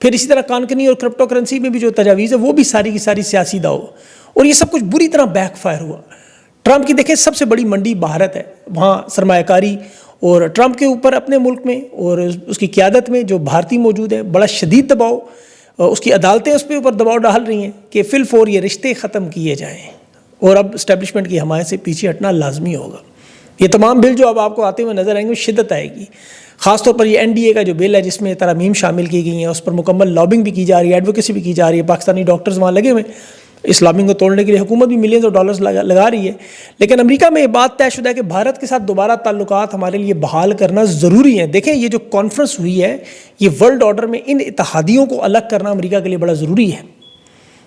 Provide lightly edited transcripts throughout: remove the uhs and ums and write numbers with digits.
پھر اسی طرح کانکنی اور کرپٹو کرنسی میں بھی جو تجاویز ہے وہ بھی ساری کی ساری سیاسی داؤ، اور یہ سب کچھ بری طرح بیک فائر ہوا۔ ٹرمپ کی دیکھیں سب سے بڑی منڈی بھارت ہے، وہاں سرمایہ کاری اور ٹرمپ کے اوپر اپنے ملک میں اور اس کی قیادت میں جو بھارتی موجود ہیں بڑا شدید دباؤ، اس کی عدالتیں اس پہ اوپر دباؤ ڈال رہی ہیں کہ فی الفور یہ رشتے ختم کیے جائیں، اور اب اسٹیبلشمنٹ کی حمایت سے پیچھے ہٹنا لازمی ہوگا۔ یہ تمام بل جو اب آپ کو آتے ہوئے نظر آئیں گے شدت آئے گی، خاص طور پر یہ NDA کا جو بل ہے جس میں ترامیم شامل کی گئی ہیں، اس پر مکمل لابنگ بھی کی جا رہی ہے، ایڈوکیسی بھی کی جا رہی ہے، پاکستانی ڈاکٹرز وہاں لگے ہوئے ہیں، اس لابنگ کو توڑنے کے لیے حکومت بھی ملینز آف ڈالرز لگا رہی ہے۔ لیکن امریکہ میں یہ بات طے شدہ ہے کہ بھارت کے ساتھ دوبارہ تعلقات ہمارے لیے بحال کرنا ضروری ہے۔ دیکھیں یہ جو کانفرنس ہوئی ہے، یہ ورلڈ آرڈر میں ان اتحادیوں کو الگ کرنا امریکہ کے لیے بڑا ضروری ہے،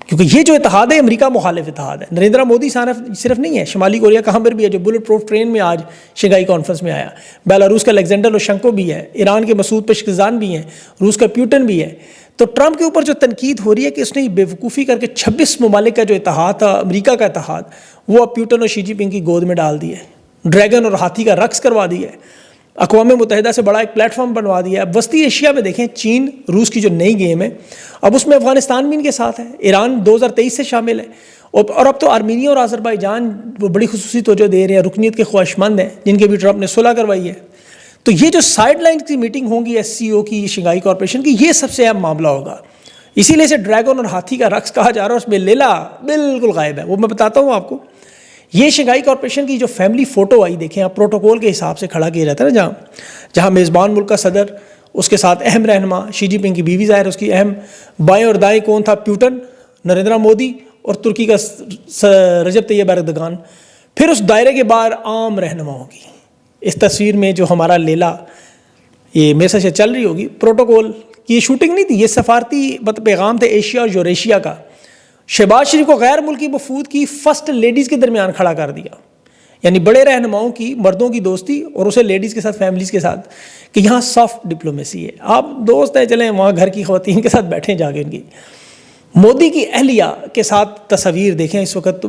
کیونکہ یہ جو اتحاد ہے امریکہ مخالف اتحاد ہے۔ نریندر مودی صرف نہیں ہے، شمالی کوریا کہاں پر بھی ہے جو بلٹ پروف ٹرین میں آج شنگھائی کانفرنس میں آیا، بیلاروس کا الیگزینڈر لوشنکو بھی ہے، ایران کے مسعود پشکزان بھی ہیں، روس کا پیوٹن بھی ہے۔ تو ٹرمپ کے اوپر جو تنقید ہو رہی ہے کہ اس نے یہ بے وقوفی کر کے 26 ممالک کا جو اتحاد تھا، امریکہ کا اتحاد، وہ اب پیوٹن اور شی جن پنگ کی گود میں ڈال دیا ہے، ڈریگن اور ہاتھی کا رقص کروا دیا ہے، اقوام متحدہ سے بڑا ایک پلیٹ فارم بنوا دیا ہے۔ اب وسطی ایشیا میں دیکھیں چین روس کی جو نئی گیم ہے، اب اس میں افغانستان بھی ان کے ساتھ ہے، ایران 2023 سے شامل ہے، اور اب تو آرمینیا اور آذربائیجان وہ بڑی خصوصی توجہ دے رہے ہیں، رکنیت کے خواہش مند ہیں، جن کے بھی ٹرمپ نے صلح کروائی ہے۔ تو یہ جو سائڈ لائن کی میٹنگ ہوں گی SCO کی، شنگھائی کارپوریشن کی، یہ سب سے اہم معاملہ ہوگا، اسی لیے اسے ڈریگن اور ہاتھی کا رقص کہا جا رہا ہے، اس میں لیلا بالکل غائب ہے، وہ میں بتاتا ہوں آپ کو۔ یہ شنگھائی کارپوریشن کی جو فیملی فوٹو آئی دیکھیں آپ، پروٹوکول کے حساب سے کھڑا کیا جاتا ہے نا، جہاں میزبان ملک کا صدر، اس کے ساتھ اہم رہنما شی جن پنگ کی بیوی ظاہر، اس کی اہم بائیں اور دائیں کون تھا، پیوٹن، نریندر مودی اور ترکی کا رجب طیب ایردوغان، پھر اس دائرے کے باہر عام رہنماؤں کی۔ اس تصویر میں جو ہمارا لیلا یہ میسج چل رہی ہوگی، پروٹوکول کی یہ شوٹنگ نہیں تھی، یہ سفارتی پیغام تھے ایشیا اور یوریشیا کا۔ شہباز شریف کو غیر ملکی وفود کی فرسٹ لیڈیز کے درمیان کھڑا کر دیا، یعنی بڑے رہنماؤں کی، مردوں کی دوستی اور اسے لیڈیز کے ساتھ، فیملیز کے ساتھ، کہ یہاں سافٹ ڈپلومیسی ہے، آپ دوست ہیں چلیں وہاں گھر کی خواتین کے ساتھ بیٹھیں جا کے ان کی۔ مودی کی اہلیہ کے ساتھ تصاویر دیکھیں اس وقت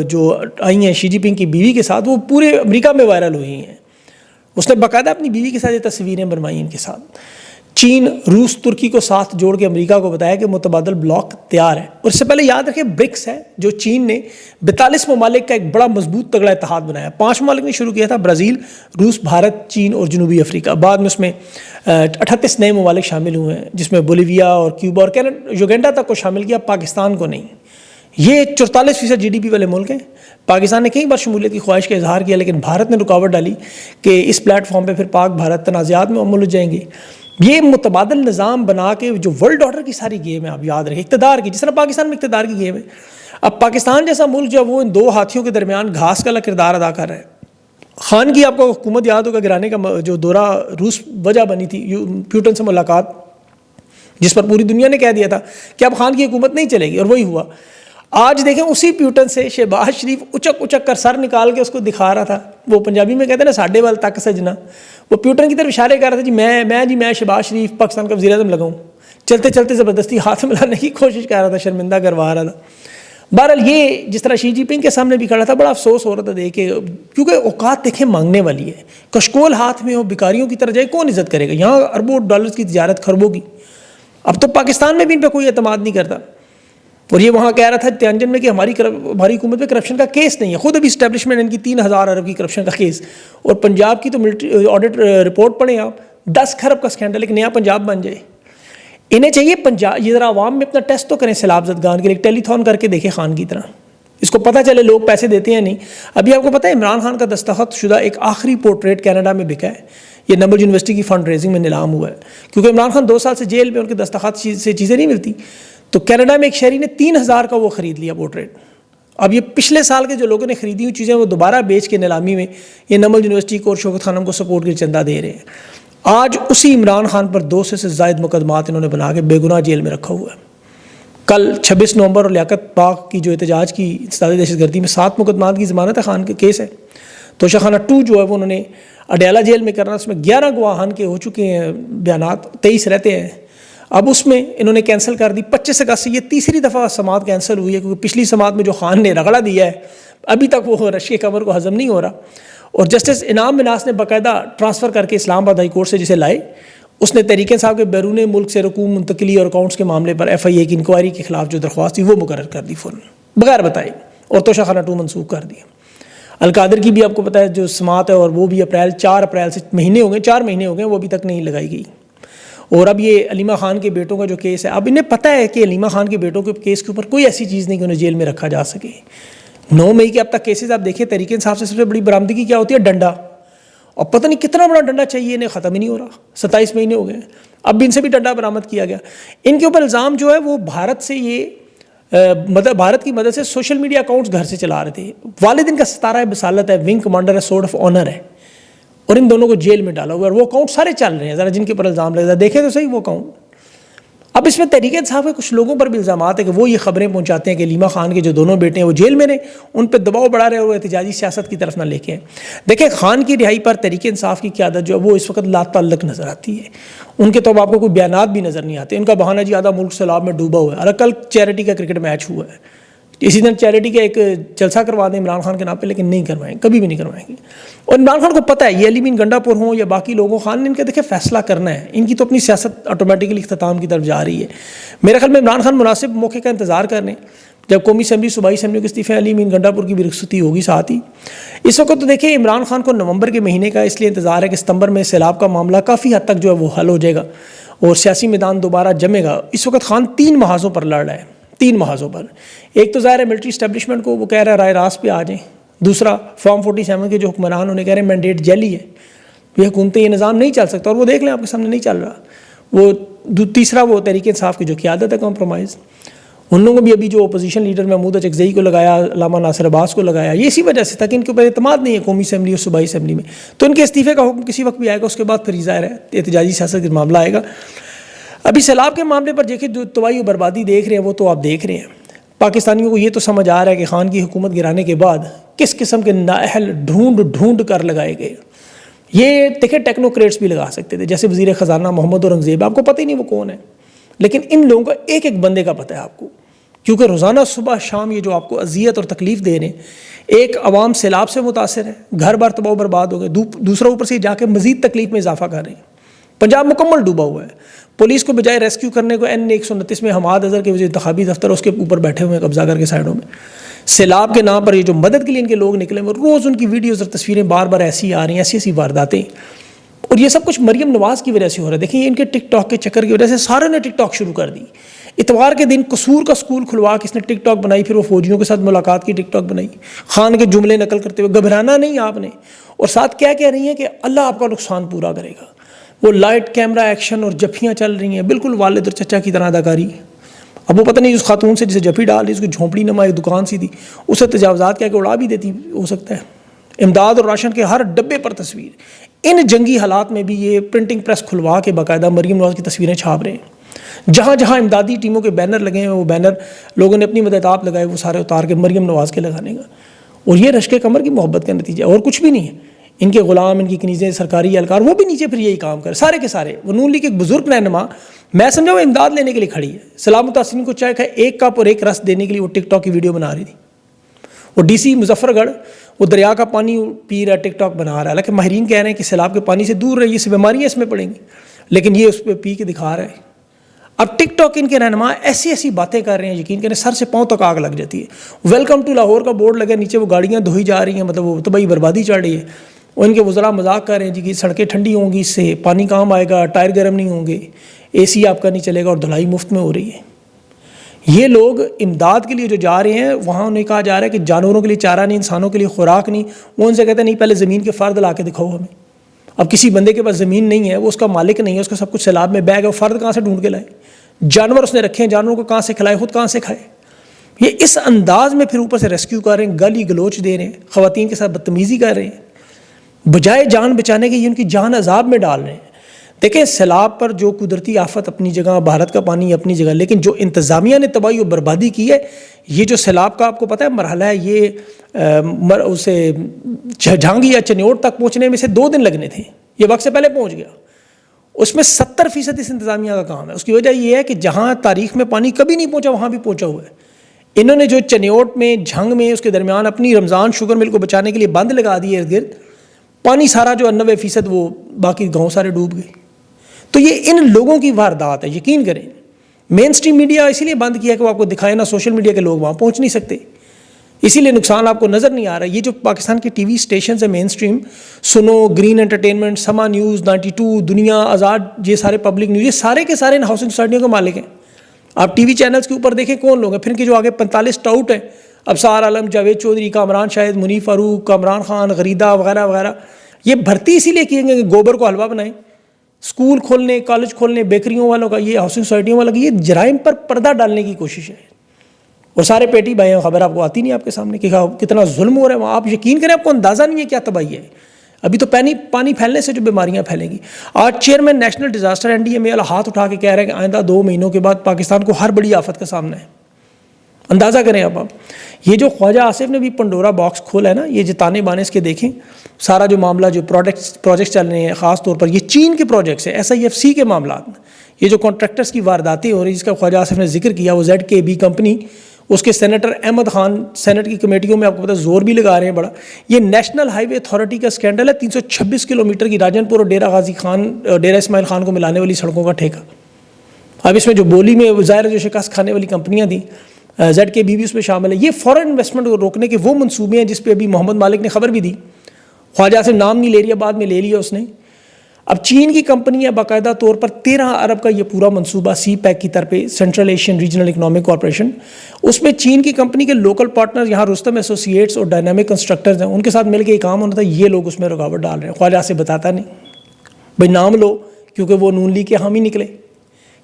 جو آئی ہیں شی جن پنگ کی بیوی کے ساتھ، وہ پورے امریکہ میں وائرل ہوئی ہیں، اس نے باقاعدہ اپنی بیوی کے ساتھ یہ تصویریں بنوائی ان کے ساتھ۔ چین، روس، ترکی کو ساتھ جوڑ کے امریکہ کو بتایا کہ متبادل بلاک تیار ہے، اور اس سے پہلے یاد رکھیں برکس ہے جو چین نے 42 ممالک کا ایک بڑا مضبوط تگڑا اتحاد بنایا، 5 ممالک نے شروع کیا تھا، برازیل، روس، بھارت، چین اور جنوبی افریقہ، بعد میں اس میں 38 نئے ممالک شامل ہوئے ہیں، جس میں بولیویا اور کیوبا اور یوگینڈا تک کو شامل کیا، پاکستان کو نہیں۔ یہ 44% GDP والے ملک ہیں۔ پاکستان نے کئی بار شمولیت کی خواہش کا اظہار کیا، لیکن بھارت نے رکاوٹ ڈالی کہ اس پلیٹ فارم پہ پھر پاک بھارت تنازعات میں الجھ جائیں گے۔ یہ متبادل نظام بنا کے جو ورلڈ آرڈر کی ساری گیم ہے، آپ یاد رکھیں، اقتدار کی، جس طرح پاکستان میں اقتدار کی گیم ہے، اب پاکستان جیسا ملک جو وہ ان 2 ہاتھیوں کے درمیان گھاس کا کردار ادا کر رہا ہے۔ خان کی آپ کو حکومت یاد ہوگا، گرانے کا جو دورہ روس وجہ بنی تھی، پیوٹن سے ملاقات، جس پر پوری دنیا نے کہہ دیا تھا کہ اب خان کی حکومت نہیں چلے گی، اور وہی ہوا۔ آج دیکھیں اسی پیوٹن سے شہباز شریف اچک کر سر نکال کے اس کو دکھا رہا تھا، وہ پنجابی میں کہتے ہیں نا ساڈے وال تک سجنا، وہ پیوٹن کی طرف اشارے کر رہا تھا میں شہباز شریف پاکستان کا وزیر اعظم لگاؤں، چلتے چلتے زبردستی ہاتھ ملانے کی کوشش کر رہا تھا، شرمندہ کروا رہا تھا۔ بہرحال یہ جس طرح شی جن پنگ کے سامنے بھی کھڑا تھا، بڑا افسوس ہو رہا تھا دیکھ کے، کیونکہ اوقات دیکھیں مانگنے والی ہے، کشکول ہاتھ میں ہو، بیکاریوں کی طرح جائے، کون عزت کرے گا؟ یہاں اربوں ڈالرز کی تجارت، خربوں کی، اب تو پاکستان میں بھی ان پہ کوئی اعتماد نہیں کرتا۔ اور یہ وہاں کہہ رہا تھا تیانجن میں کہ ہماری حکومت پہ کرپشن کا کیس نہیں ہے، خود ابھی اسٹیبلشمنٹ ان کی 3000 ارب کی کرپشن کا کیس، اور پنجاب کی تو ملٹری آڈٹ رپورٹ پڑھیں آپ، 10 کھرب کا سکینڈل، ایک نیا پنجاب بن جائے۔ انہیں چاہیے پنجاب، یہ ذرا عوام میں اپنا ٹیسٹ تو کریں سیلاب زدگان کے لیے، ٹیلی تھون کر کے دیکھیں خان کی طرح، اس کو پتہ چلے لوگ پیسے دیتے ہیں نہیں۔ ابھی آپ کو پتہ ہے عمران خان کا دستخط شدہ ایک آخری پورٹریٹ کینیڈا میں بکا ہے، یہ نمبل یونیورسٹی کی فنڈ ریزنگ میں نیلام ہوا ہے، کیونکہ عمران خان 2 سال سے جیل میں، ان کے دستخط سے چیزیں نہیں ملتی، تو کینیڈا میں ایک شہری نے 3000 کا وہ خرید لیا پورٹریٹ۔ اب یہ پچھلے سال کے جو لوگوں نے خریدی ہوئی چیزیں وہ دوبارہ بیچ کے نیلامی میں یہ نمل یونیورسٹی کو اور شوکت خانم کو سپورٹ کے چندہ دے رہے ہیں۔ آج اسی عمران خان پر 200 سے زائد مقدمات انہوں نے بنا کے بے گناہ جیل میں رکھا ہوا ہے۔ کل 26 نومبر اور لیاقت پاک کی جو احتجاج کی استاد دہشت گردی میں 7 مقدمات کی ضمانت ہے، خان کے کیس ہے۔ توشہ خانہ 2 جو ہے وہ انہوں نے اڈیالہ جیل میں کرنا، اس میں 11 گواہان کے ہو چکے ہیں بیانات، 23 رہتے ہیں، اب اس میں انہوں نے کینسل کر دی 25 اگست سے۔ یہ تیسری دفعہ سماعت کینسل ہوئی ہے، کیونکہ پچھلی سماعت میں جو خان نے رگڑا دیا ہے ابھی تک وہ رشک کمر کو ہضم نہیں ہو رہا، اور جسٹس انعام مناس نے باقاعدہ ٹرانسفر کر کے اسلام آباد ہائی کورٹ سے جسے لائے، اس نے تحریک انصاف کے بیرون ملک سے رقوم منتقلی اور اکاؤنٹس کے معاملے پر FIA کی انکوائری کے خلاف جو درخواست تھی وہ مقرر کر دی فوراً بغیر بتائے، اور توشہ خانہ 2 منسوخ کر دیا۔ القادر کی بھی آپ کو پتہ ہے جو سماعت ہے، اور وہ بھی 4 اپریل سے 4 مہینے ہو گئے وہ ابھی تک نہیں لگائی گئی۔ اور اب یہ علیمہ خان کے بیٹوں کا جو کیس ہے، اب انہیں پتہ ہے کہ علیمہ خان کے بیٹوں کے کیس کے اوپر کوئی ایسی چیز نہیں کہ انہیں جیل میں رکھا جا سکے۔ 9 مئی کے اب تک کیسز آپ دیکھیں، تحریک انصاف سے سب سے بڑی برآمدگی کیا ہوتی ہے؟ ڈنڈا، اور پتہ نہیں کتنا بڑا ڈنڈا چاہیے انہیں، ختم ہی نہیں ہو رہا۔ 27 مہینے ہو گئے، اب بھی ان سے بھی ڈنڈا برآمد کیا گیا۔ ان کے اوپر الزام جو ہے وہ بھارت سے بھارت کی مدد سے سوشل میڈیا اکاؤنٹس گھر سے چلا رہے تھے۔ والد ان کا ستارہ بسالت ہے، ونگ کمانڈر ہے، سورڈ آف آنر ہے، اور ان دونوں کو جیل میں ڈالا ہوا ہے، اور وہ اکاؤنٹ سارے چل رہے ہیں، ذرا جن کے اوپر الزام لگتا ہے دیکھیں تو صحیح وہ اکاؤنٹ۔ اب اس میں تحریک انصاف کے کچھ لوگوں پر بھی الزامات ہیں کہ وہ یہ خبریں پہنچاتے ہیں کہ علیمہ خان کے جو دونوں بیٹے ہیں وہ جیل میں رہے، ان پہ دباؤ بڑھا رہے اور وہ احتجاجی سیاست کی طرف نہ لے کے ہیں۔ دیکھیں خان کی رہائی پر تحریک انصاف کی قیادت جو ہے وہ اس وقت لا تعلق نظر آتی ہے، ان کے تو آپ کو کوئی بیانات بھی نظر نہیں آتے، ان کا بہانہ جی آدھا ملک سیلاب میں ڈوبا ہوا ہے۔ اور کل چیریٹی کا کرکٹ میچ ہوا ہے، اسی دن چیریٹی کا ایک جلسہ کروا دیں عمران خان کے نام پہ، لیکن نہیں کروائیں، کبھی بھی نہیں کروائیں گے۔ اور عمران خان کو پتہ ہے یہ علی بن گنڈا پور ہوں یا باقی لوگوں، خان نے ان کا دیکھیں فیصلہ کرنا ہے، ان کی تو اپنی سیاست آٹومیٹکلی اختتام کی طرف جا رہی ہے۔ میرے خیال میں عمران خان مناسب موقع کا انتظار کر رہے ہیں، جب قومی اسمبلی صوبائی اسمبلی کے استعفے علی بن گنڈا پور کی بھی رخصتی ہوگی ساتھ ہی۔ اس وقت تو دیکھیں عمران خان کو نومبر کے مہینے کا اس لیے انتظار ہے کہ ستمبر میں سیلاب کا معاملہ کافی حد تک جو ہے وہ حل ہو جائے گا اور سیاسی میدان دوبارہ جمے گا۔ اس وقت خان 3 محاذوں پر لڑ رہا ہے، 3 محاذوں پر۔ ایک تو ظاہر ہے ملٹری اسٹیبلشمنٹ کو وہ کہہ رہا ہے رائے راست پہ آ جائیں، دوسرا فارم 47 کے جو حکمران انہیں کہہ رہے ہیں مینڈیٹ جعلی ہے، یہ حکومتیں یہ نظام نہیں چل سکتا، اور وہ دیکھ لیں آپ کے سامنے نہیں چل رہا۔ وہ تیسرا وہ تحریک انصاف کی جو قیادت ہے کمپرومائز، ان لوگوں بھی ابھی جو اپوزیشن لیڈر محمود اچکزئی کو لگایا، علامہ ناصر عباس کو لگایا، یہ اسی وجہ سے تھا کہ ان کے اوپر اعتماد نہیں ہے قومی اسمبلی اور صوبائی اسمبلی میں، تو ان کے استعفے کا حکم کسی وقت بھی آئے گا، اس کے بعد پھر ظاہر ہے احتجاجی سیاست کا معاملہ آئے گا۔ ابھی سیلاب کے معاملے پر دیکھیں جو تباہی و بربادی دیکھ رہے ہیں وہ تو آپ دیکھ رہے ہیں، پاکستانیوں کو یہ تو سمجھ آ رہا ہے کہ خان کی حکومت گرانے کے بعد کس قسم کے نااہل ڈھونڈ کر لگائے گئے۔ یہ دیکھیں ٹیکنوکریٹس بھی لگا سکتے تھے، جیسے وزیر خزانہ محمد اورنگزیب، آپ کو پتہ ہی نہیں وہ کون ہے، لیکن ان لوگوں کا ایک ایک بندے کا پتہ ہے آپ کو، کیونکہ روزانہ صبح شام یہ جو آپ کو اذیت اور تکلیف دے رہے ہیں۔ ایک عوام سیلاب سے متاثر ہے، گھر بار تباہ و برباد ہو گئے، دوسرا اوپر سے جا کے مزید تکلیف میں اضافہ کر رہے ہیں۔ پنجاب مکمل ڈوبا ہوا ہے، پولیس کو بجائے ریسکیو کرنے کو N129 میں حماد اظہر کے جو انتخابی دفتر اس کے اوپر بیٹھے ہوئے ہیں قبضہ کر کے سائڈوں میں۔ سیلاب کے نام پر یہ جو مدد کے لیے ان کے لوگ نکلے ہیں، روز ان کی ویڈیوز اور تصویریں بار بار ایسی آ رہی ہیں، ایسی وارداتیں، اور یہ سب کچھ مریم نواز کی وجہ سے ہو رہا ہے۔ دیکھیں یہ ان کے ٹک ٹاک کے چکر کی وجہ سے سارے نے ٹک ٹاک شروع کر دی۔ اتوار کے دن قصور کا سکول کھلوا کے اس نے ٹک ٹاک بنائی، پھر وہ فوجیوں کے ساتھ ملاقات کی ٹک ٹاک بنائی، خان کے جملے نقل کرتے ہوئے، گھبرانا نہیں آپ نے، اور ساتھ کیا کہہ رہی ہیں کہ اللہ آپ کا نقصان پورا کرے گا۔ وہ لائٹ کیمرہ ایکشن اور جفیاں چل رہی ہیں، بالکل والد اور چچا کی طرح اداکاری۔ اب وہ پتہ نہیں اس خاتون سے جسے جفی ڈال دی، اس کو جھونپڑی نما ایک دکان سی تھی، اسے تجاوزات کیا کہ اڑا بھی دیتی ہو سکتا ہے۔ امداد اور راشن کے ہر ڈبے پر تصویر، ان جنگی حالات میں بھی یہ پرنٹنگ پریس کھلوا کے باقاعدہ مریم نواز کی تصویریں چھاپ رہے ہیں۔ جہاں جہاں امدادی ٹیموں کے بینر لگے ہیں، وہ بینر لوگوں نے اپنی مدد آپ لگائے، وہ سارے اتار کے مریم نواز کے لگانے کا، اور یہ رشک کمر کی محبت کا نتیجہ اور کچھ بھی نہیں ہے۔ ان کے غلام، ان کی کنیزیں، سرکاری اہلکار، وہ بھی نیچے پھر یہی کام کرے، سارے کے سارے۔ وہ نون لیگ کے ایک بزرگ رہنما، میں سمجھا وہ امداد لینے کے لیے کھڑی ہے، سیلاب متاثرین کو چائے کھائے 1 کپ اور 1 رس دینے کے لیے وہ ٹک ٹاک کی ویڈیو بنا رہی تھی۔ وہ DC مظفر گڑھ وہ دریا کا پانی پی رہا، ٹک ٹاک بنا رہا ہے، حالانکہ ماہرین کہہ رہے ہیں کہ سیلاب کے پانی سے دور رہیے، اس سے بیماریاں اس میں پڑیں گی، لیکن یہ اس پہ پی کے دکھا رہا ہے۔ اب ٹک ٹاک ان کے رہنما ایسی ایسی باتیں کر رہے ہیں، یقین کریں سر سے پاؤں تک آگ لگ جاتی ہے۔ ویلکم ٹو لاہور کا بورڈ لگا، نیچے وہ گاڑیاں دھوئی جا رہی ہیں، مطلب وہ تباہی بربادی چڑھ رہی ہے۔ وہ ان کے وزراء مذاق کر رہے ہیں جی کہ سڑکیں ٹھنڈی ہوں گی، اس سے پانی کام آئے گا، ٹائر گرم نہیں ہوں گے، AC آپ کا نہیں چلے گا، اور دھلائی مفت میں ہو رہی ہے۔ یہ لوگ امداد کے لیے جو جا رہے ہیں، وہاں انہیں کہا جا رہا ہے کہ جانوروں کے لیے چارہ نہیں، انسانوں کے لیے خوراک نہیں۔ وہ ان سے کہتے ہیں نہیں، پہلے زمین کے فرد لا کے دکھاؤ ہمیں۔ اب کسی بندے کے پاس زمین نہیں ہے، وہ اس کا مالک نہیں ہے، اس کا سب کچھ سیلاب میں بیگ ہے، وہ فرد کہاں سے ڈھونڈ کے لائے؟ جانور اس نے رکھے ہیں، جانوروں کو کہاں سے کھلائے، خود کہاں سے کھائے؟ یہ اس انداز میں پھر اوپر سے ریسکیو کر رہے ہیں، گالی گلوچ دے رہے ہیں، خواتین کے ساتھ بدتمیزی کر رہے ہیں، بجائے جان بچانے کے یہ ان کی جان عذاب میں ڈال رہے ہیں۔ دیکھیں سیلاب پر جو قدرتی آفت اپنی جگہ، بھارت کا پانی اپنی جگہ، لیکن جو انتظامیہ نے تباہی و بربادی کی ہے، یہ جو سیلاب کا آپ کو پتہ ہے مرحلہ ہے، یہ اسے جھانگی یا چنیوٹ تک پہنچنے میں سے 2 دن لگنے تھے، یہ وقت سے پہلے پہنچ گیا۔ اس میں 70% اس انتظامیہ کا کام ہے۔ اس کی وجہ یہ ہے کہ جہاں تاریخ میں پانی کبھی نہیں پہنچا، وہاں بھی پہنچا ہوا ہے۔ انہوں نے جو چنیوٹ میں، جھنگ میں، اس کے درمیان اپنی رمضان شوگر مل کو بچانے کے لیے بند لگا دیے ارد گرد، پانی سارا جو 90% وہ باقی گاؤں سارے ڈوب گئے۔ تو یہ ان لوگوں کی واردات ہے، یقین کریں. مین اسٹریم میڈیا اسی لیے بند کیا کہ وہ آپ کو دکھائے نا سوشل میڈیا کے لوگ وہاں پہنچ نہیں سکتے، اسی لیے نقصان آپ کو نظر نہیں آ رہا. یہ جو پاکستان کے ٹی وی اسٹیشنز ہیں مین اسٹریم، سنو، گرین انٹرٹینمنٹ، سما نیوز، 92، دنیا، آزاد، یہ سارے پبلک نیوز، یہ سارے کے سارے ان ہاؤسنگ سوسائٹیوں کے مالک ہیں. آپ ٹی وی چینلز کے اوپر دیکھیں کون لوگ ہیں، پھر ان کے جو آگے 45 ٹاؤٹ ہیں، ابصار عالم، جاوید چودھری، کامران شاہد، منیف فاروق، کامران خان، غریدہ وغیرہ وغیرہ، یہ بھرتی اسی لیے کیے گئے کہ گوبر کو حلوہ بنائیں. اسکول کھولنے، کالج کھولنے، بیکریوں والوں کا، یہ ہاؤسنگ سوسائٹیوں والوں کا، یہ جرائم پر پردہ ڈالنے کی کوشش ہے. اور سارے پیٹی بھائی ہیں، خبر آپ کو آتی نہیں آپ کے سامنے کہ کتنا ظلم ہو رہا ہے وہاں. آپ یقین کریں، آپ کو اندازہ نہیں ہے کیا تباہی ہے. ابھی تو پانی پھیلنے سے جو بیماریاں پھیلیں گی. آج چیئرمین نیشنل ڈیزاسٹر NDMA والا ہاتھ اٹھا کے کہہ رہے ہیں کہ آئندہ 2 مہینوں کے بعد پاکستان کو ہر بڑی آفت کا سامنا ہے. اندازہ کریں آپ. یہ جو خواجہ آصف نے بھی پنڈورا باکس کھولا ہے نا، یہ جتانے بانے اس کے دیکھیں، سارا جو معاملہ جو پروجیکٹس چل رہے ہیں، خاص طور پر یہ چین کے پروجیکٹس ہیں، SIFC کے معاملات میں، یہ جو کانٹریکٹرز کی وارداتیں ہو رہی ہیں جس کا خواجہ آصف نے ذکر کیا، وہ ZKB کمپنی، اس کے سینیٹر احمد خان سینٹ کی کمیٹیوں میں آپ کو پتہ زور بھی لگا رہے ہیں بڑا. یہ نیشنل ہائی وے اتھارٹی کا اسکینڈل ہے، 326 کلومیٹر کی راجن پور اور ڈیرہ غازی خان، ڈیرہ اسماعیل خان کو ملانے والی سڑکوں کا ٹھیکہ. اب اس میں جو بولی میں ظاہر جو شکست کھانے والی کمپنیاں تھیں، ZKB بھی اس میں شامل ہے. یہ فورن انویسٹمنٹ کو روکنے کے وہ منصوبے ہیں جس پہ ابھی محمد مالک نے خبر بھی دی. خواجہ سے نام نہیں لے رہی، بعد میں لے لیا اس نے. اب چین کی کمپنی ہے باقاعدہ طور پر 13 ارب کا یہ پورا منصوبہ CPEC کی طرف central Asian regional economic corporation, اس میں چین کی کمپنی کے لوکل پارٹنر یہاں رستم ایسوسیٹس اور ڈائنامک کنسٹرکٹرز ہیں، ان کے ساتھ مل کے یہ کام ہونا تھا. یہ لوگ اس میں رکاوٹ ڈال رہے ہیں. خواجہ سے بتاتا نہیں بھائی نام لو، کیونکہ وہ نون لیگ کے حامی نکلے.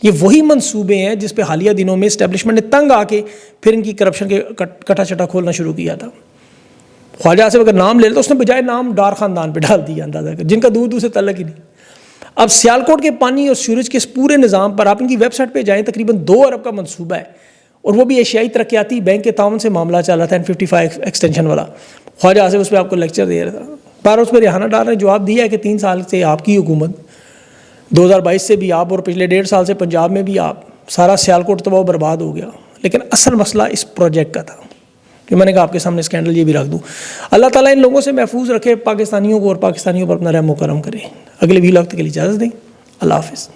یہ وہی منصوبے ہیں جس پہ حالیہ دنوں میں اسٹیبلشمنٹ نے تنگ آ کے پھر ان کی کرپشن کے کٹا چٹا کھولنا شروع کیا تھا. خواجہ سے اگر نام لے لیتا اس نے بجائے نام ڈار خاندان پہ ڈال دیا، اندازہ کر، جن کا دور دور سے تعلق ہی نہیں. اب سیالکوٹ کے پانی اور سیوریج کے اس پورے نظام پر آپ ان کی ویب سائٹ پہ جائیں، تقریباً 2 ارب کا منصوبہ ہے، اور وہ بھی ایشیائی ترقیاتی بینک کے تعاون سے معاملہ چل رہا تھا، N55 ایکسٹینشن والا. خواجہ آصف اس پہ آپ کو لیکچر دے رہا تھا، بار اس پہ ریحانہ ڈال رہے ہیں. جواب دیا ہے کہ 3 سال سے آپ کی حکومت، 2022 سے بھی آپ، اور پچھلے 1.5 سال سے پنجاب میں بھی آپ، سارا سیالکوٹ تباہ و برباد ہو گیا. لیکن اصل مسئلہ اس پروجیکٹ کا تھا جو میں نے کہا آپ کے سامنے اسکینڈل یہ بھی رکھ دوں. اللہ تعالیٰ ان لوگوں سے محفوظ رکھے پاکستانیوں کو، اور پاکستانیوں پر اپنا رحم و کرم کرے. اگلے ویلاگ تک کے لیے اجازت دیں. اللہ حافظ.